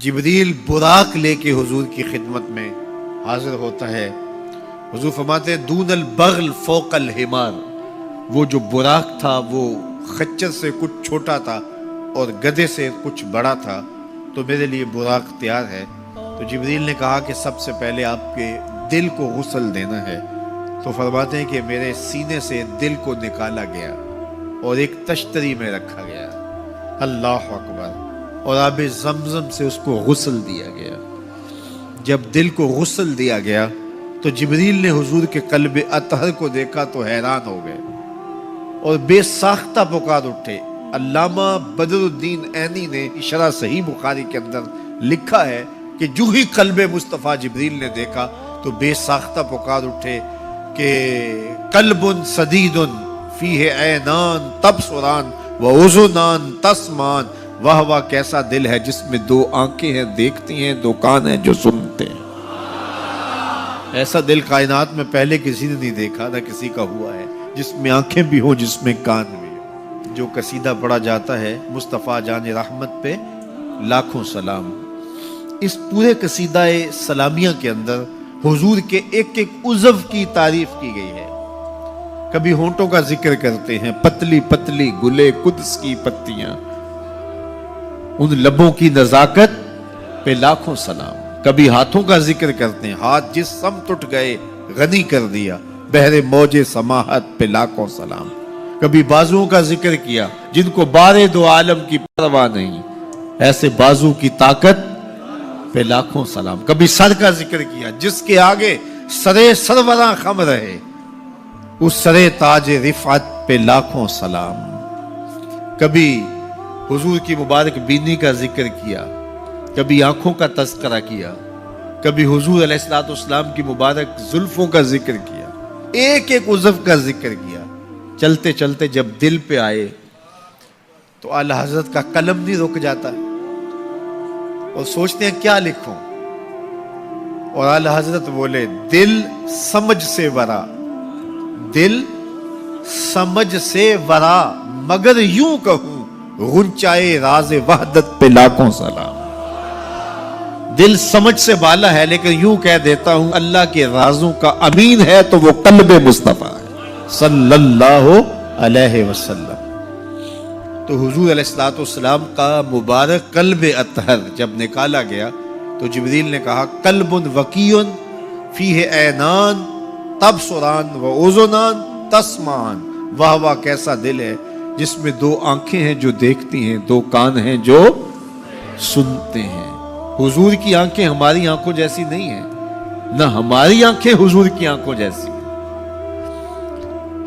جبریل براق لے کے حضور کی خدمت میں حاضر ہوتا ہے. حضور فرماتے ہیں دون البغل فوق الحمار، وہ جو براق تھا وہ خچر سے کچھ چھوٹا تھا اور گدھے سے کچھ بڑا تھا، تو میرے لیے براق تیار ہے. تو جبریل نے کہا کہ سب سے پہلے آپ کے دل کو غسل دینا ہے. تو فرماتے ہیں کہ میرے سینے سے دل کو نکالا گیا اور ایک تشتری میں رکھا گیا. اللہ اکبر. اور آب زمزم سے اس کو غسل دیا گیا. جب دل کو غسل دیا گیا تو جبریل نے حضور کے قلب اطہر کو دیکھا تو حیران ہو گئے اور بے ساختہ پکار اٹھے. علامہ بدر الدین عینی نے شرح صحیح بخاری کے اندر لکھا ہے کہ جو ہی قلب مصطفیٰ جبریل نے دیکھا تو بے ساختہ پکار اٹھے کہ قلب سدید فیہ عینان تبصران و اذنان تسمان. واہ واہ کیسا دل ہے جس میں دو آنکھیں ہیں دیکھتی ہیں، دو کان ہیں جو سنتے ہیں. ایسا دل کائنات میں پہلے کسی نے نہیں دیکھا، نہ کسی کا ہوا ہے، جس میں آنکھیں بھی ہوں، جس میں کان بھی ہوں. جو قصیدہ پڑھا جاتا ہے مصطفیٰ جان رحمت پہ لاکھوں سلام، اس پورے قصیدہ سلامیہ کے اندر حضور کے ایک ایک عضو کی تعریف کی گئی ہے. کبھی ہونٹوں کا ذکر کرتے ہیں، پتلی پتلی گلے قدس کی پتیاں، ان لبوں کی نزاکت پہ لاکھوں سلام. کبھی ہاتھوں کا ذکر کرتے ہیں، ہاتھ جس سمت اٹھ گئے غنی کر دیا، بحر موج سماحت پہ لاکھوں سلام. کبھی بازوؤں کا ذکر کیا، جن کو بارے دو عالم کی پرواہ نہیں، ایسے بازو کی طاقت پہ لاکھوں سلام. کبھی سر کا ذکر کیا، جس کے آگے سرے سروراں خم رہے، اس سرے تاج رفعت پہ لاکھوں سلام. کبھی حضور کی مبارک بینی کا ذکر کیا، کبھی آنکھوں کا تذکرہ کیا، کبھی حضور علیہ السلام کی مبارک زلفوں کا ذکر کیا، ایک ایک عضو کا ذکر کیا. چلتے چلتے جب دل پہ آئے تو اعلی حضرت کا قلم نہیں رک جاتا اور سوچتے ہیں کیا لکھوں، اور اعلی حضرت بولے دل سمجھ سے ورا، دل سمجھ سے ورا، مگر یوں کہوں غنچائے راز وحدت پہ لاکھوں سلام. دل سمجھ سے بالا ہے لیکن یوں کہہ دیتا ہوں اللہ کے رازوں کا امین ہے تو وہ قلب مصطفیٰ ہے صلی اللہ علیہ وسلم. تو حضور علیہ السلام کا مبارک قلب اطہر جب نکالا گیا تو جبریل نے کہا قلب وقی فیہ عینان تبصران و اذنان تسمان. واہ واہ کیسا دل ہے جس میں دو آنکھیں ہیں جو دیکھتی ہیں، دو کان ہیں جو سنتے ہیں. حضور کی آنکھیں ہماری آنکھوں جیسی نہیں ہیں، نہ ہماری آنکھیں حضور کی آنکھوں جیسی ہیں.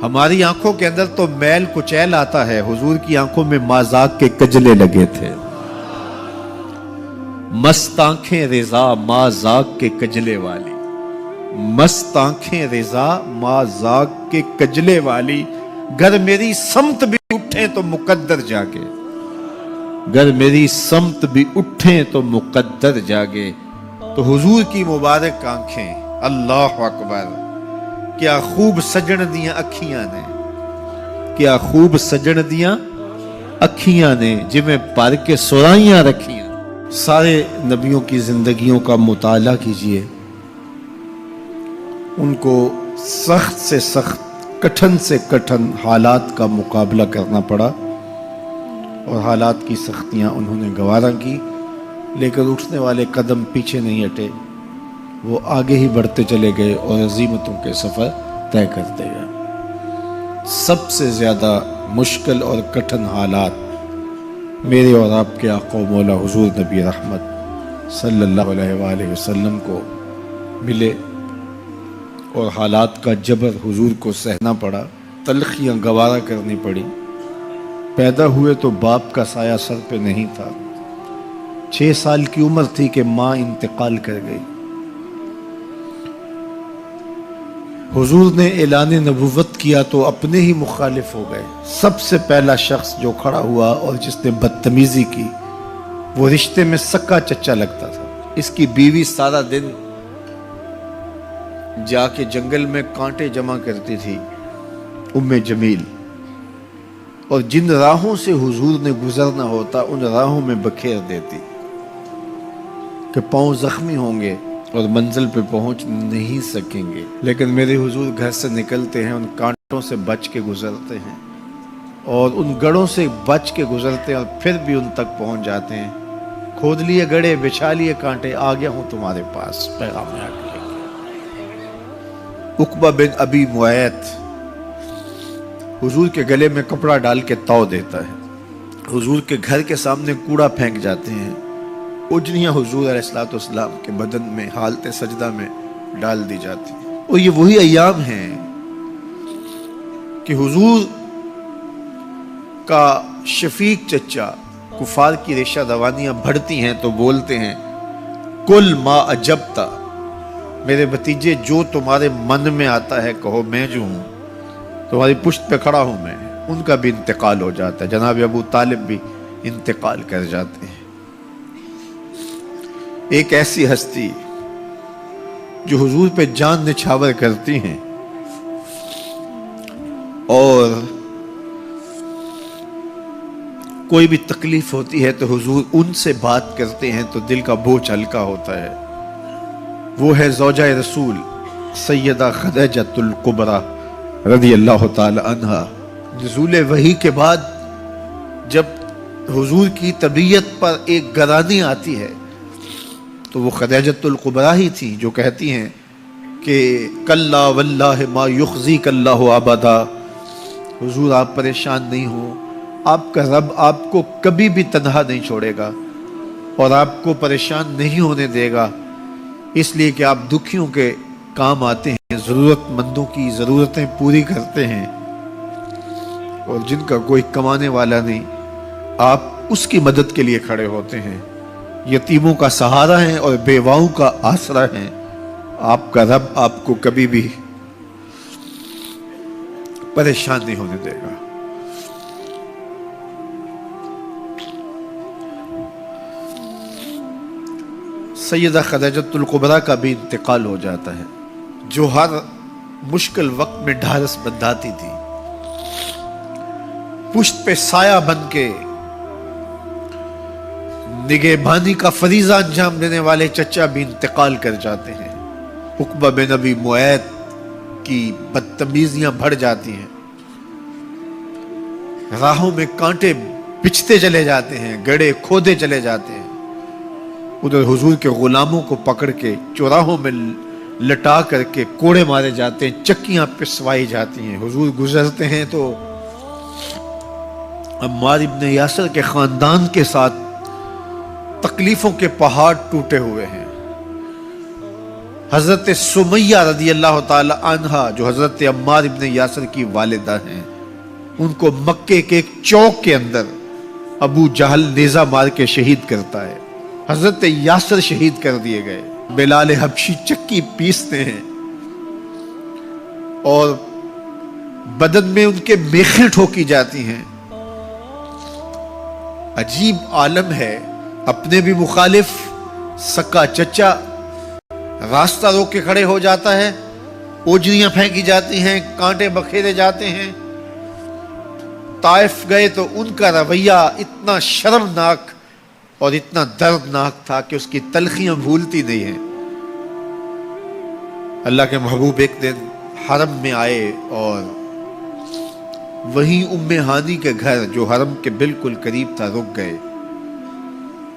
ہماری آنکھوں کے اندر تو میل کچیل آتا ہے، حضور کی آنکھوں میں مازاق کے کجلے لگے تھے. مست آنکھیں رضا مازاق کے کجلے والی، مست آنکھیں رضا مازاق کے کجلے والی. گر میری سمت بھی اٹھیں تو مقدر جاگے، گر میری سمت بھی اٹھیں تو مقدر جاگے. تو حضور کی مبارک آنکھیں، اللہ اکبر، کیا خوب سجن دیاں اکھیاں نے، کیا خوب سجن دیاں اکھیاں نے، جمیں پر کے سرائیاں رکھیاں. سارے نبیوں کی زندگیوں کا مطالعہ کیجئے، ان کو سخت سے سخت، کٹھن سے کٹھن حالات کا مقابلہ کرنا پڑا اور حالات کی سختیاں انہوں نے گوارا کی، لیکن اٹھنے والے قدم پیچھے نہیں ہٹے، وہ آگے ہی بڑھتے چلے گئے اور عظیمتوں کے سفر طے کرتے گئے. سب سے زیادہ مشکل اور کٹھن حالات میرے اور آپ کے آقا و مولا حضور نبی رحمت صلی اللہ علیہ وآلہ وسلم کو ملے اور حالات کا جبر حضور کو سہنا پڑا، تلخیاں گوارا کرنی پڑی. پیدا ہوئے تو باپ کا سایہ سر پہ نہیں تھا، 6 سال کی عمر تھی کہ ماں انتقال کر گئی. حضور نے اعلان نبوت کیا تو اپنے ہی مخالف ہو گئے. سب سے پہلا شخص جو کھڑا ہوا اور جس نے بدتمیزی کی وہ رشتے میں سکا چچا لگتا تھا. اس کی بیوی سارا دن جا کے جنگل میں کانٹے جمع کرتی تھی، ام جمیل، اور جن راہوں سے حضور نے گزرنا ہوتا ان راہوں میں بکھیر دیتی. کہ پاؤں زخمی ہوں گے اور منزل پہ پہنچ نہیں سکیں گے، لیکن میرے حضور گھر سے نکلتے ہیں، ان کانٹوں سے بچ کے گزرتے ہیں اور ان گڑھوں سے بچ کے گزرتے ہیں اور پھر بھی ان تک پہنچ جاتے ہیں۔ کھود لیے گڑھے، بچھا لیے کانٹے، آ گیا ہوں تمہارے پاس پیغام میں آ کے لے کے۔ عقبہ بن ابی معیط حضور کے گلے میں کپڑا ڈال کے تو دیتا ہے، حضور کے گھر کے سامنے کوڑا پھینک جاتے ہیں، اجنیاں حضور علیہ السلام کے بدن میں حالت سجدہ میں ڈال دی جاتی ہیں۔ اور یہ وہی ایام ہیں کہ حضور کا شفیق چچا کفار کی ریشہ دوانیاں بڑھتی ہیں تو بولتے ہیں کل ما اجبتا، میرے بھتیجے جو تمہارے من میں آتا ہے کہو، میں جو ہوں تمہاری پشت پہ کھڑا ہوں میں۔ ان کا بھی انتقال ہو جاتا ہے، جناب ابو طالب بھی انتقال کر جاتے ہیں۔ ایک ایسی ہستی جو حضور پہ جان نچھاور کرتی ہیں اور کوئی بھی تکلیف ہوتی ہے تو حضور ان سے بات کرتے ہیں تو دل کا بوجھ ہلکا ہوتا ہے۔ وہ ہے زوجہ رسول سیدہ خدیجۃ الکبریٰ رضی اللہ تعالی عنہا۔ نزول وحی کے بعد جب حضور کی طبیعت پر ایک گرانی آتی ہے تو وہ خدیجۃ الکبریٰ ہی تھی جو کہتی ہیں کہ کلا واللہ ما یخزیک اللہ ابدا، حضور آپ پریشان نہیں ہوں، آپ کا رب آپ کو کبھی بھی تنہا نہیں چھوڑے گا اور آپ کو پریشان نہیں ہونے دے گا، اس لیے کہ آپ دکھیوں کے کام آتے ہیں، ضرورت مندوں کی ضرورتیں پوری کرتے ہیں، اور جن کا کوئی کمانے والا نہیں آپ اس کی مدد کے لیے کھڑے ہوتے ہیں، یتیموں کا سہارا ہیں اور بیواؤں کا آسرا ہیں۔ آپ کا رب آپ کو کبھی بھی پریشان نہیں ہونے دے گا۔ سیدہ خدیجۃ الکبریٰ کا بھی انتقال ہو جاتا ہے، جو ہر مشکل وقت میں ڈھارس بندھاتی تھی، پشت پہ سایہ بن کے نگہبانی کا فریضہ انجام دینے والے چچا بھی انتقال کر جاتے ہیں۔ عقبہ بن ابی معیط کی بدتمیزیاں بڑھ جاتی ہیں، راہوں میں کانٹے بچھتے چلے جاتے ہیں، گڑھے کھودے چلے جاتے ہیں، ادھر حضور کے غلاموں کو پکڑ کے چوراہوں میں لٹا کر کے کوڑے مارے جاتے ہیں، چکیاں پسوائی جاتی ہیں۔ حضور گزرتے ہیں تو عمار ابن یاسر کے خاندان کے ساتھ تکلیفوں کے پہاڑ ٹوٹے ہوئے ہیں۔ حضرت سمیہ رضی اللہ تعالی عنہا جو حضرت عمار ابن یاسر کی والدہ ہیں، ان کو مکے کے ایک چوک کے اندر ابو جہل نیزہ مار کے شہید کرتا ہے۔ حضرت یاسر شہید کر دیے گئے۔ بلال حبشی چکی پیستے ہیں اور بدن میں ان کے میخیں ٹھوکی جاتی ہیں۔ عجیب عالم ہے، اپنے بھی مخالف سکا چچا راستہ روک کے کھڑے ہو جاتا ہے، اوجریاں پھینکی جاتی ہیں، کانٹے بکھیرے جاتے ہیں۔ طائف گئے تو ان کا رویہ اتنا شرمناک اور اتنا دردناک تھا کہ اس کی تلخیاں بھولتی نہیں ہیں۔ اللہ کے محبوب ایک دن حرم میں آئے اور وہیں ام ہانی کے گھر جو حرم کے بالکل قریب تھا رک گئے۔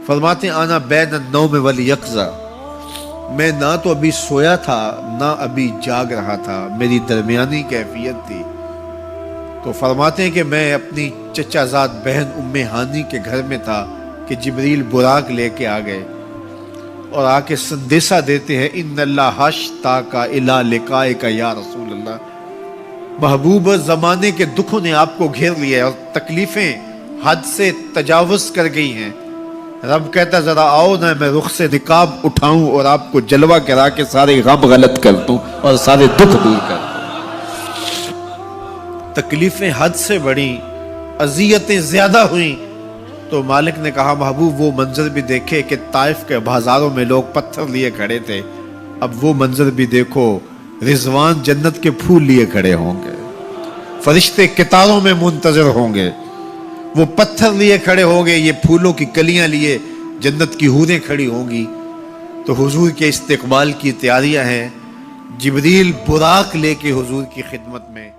فرماتے ہیں آنا بین النوم والیقظہ، میں نہ تو ابھی سویا تھا نہ ابھی جاگ رہا تھا، میری درمیانی کیفیت تھی۔ تو فرماتے ہیں کہ میں اپنی چچا زاد بہن ام ہانی کے گھر میں تھا کہ جبریل براق لے کے آ گئے اور آ کے سندیسہ دیتے ہیں ان اللہ اشتاق الی لقائک یا رسول اللہ، محبوب زمانے کے دکھوں نے آپ کو گھیر لیا ہے اور تکلیفیں حد سے تجاوز کر گئی ہیں۔ رب کہتا ذرا آؤ نہ میں رخ سے نقاب اٹھاؤں اور آپ کو جلوہ کرا کے سارے غم غلط کر دوں اور سارے دکھ دور کر دوں۔ تکلیفیں حد سے بڑھیں، اذیتیں زیادہ ہوئیں تو مالک نے کہا محبوب وہ منظر بھی دیکھے کہ طائف کے بازاروں میں لوگ پتھر لیے کھڑے تھے، اب وہ منظر بھی دیکھو، رضوان جنت کے پھول لیے کھڑے ہوں گے، فرشتے کتاروں میں منتظر ہوں گے، وہ پتھر لیے کھڑے ہوں گے، یہ پھولوں کی کلیاں لیے جنت کی حوریں کھڑی ہوں گی۔ تو حضور کے استقبال کی تیاریاں ہیں. جبریل براق لے کے حضور کی خدمت میں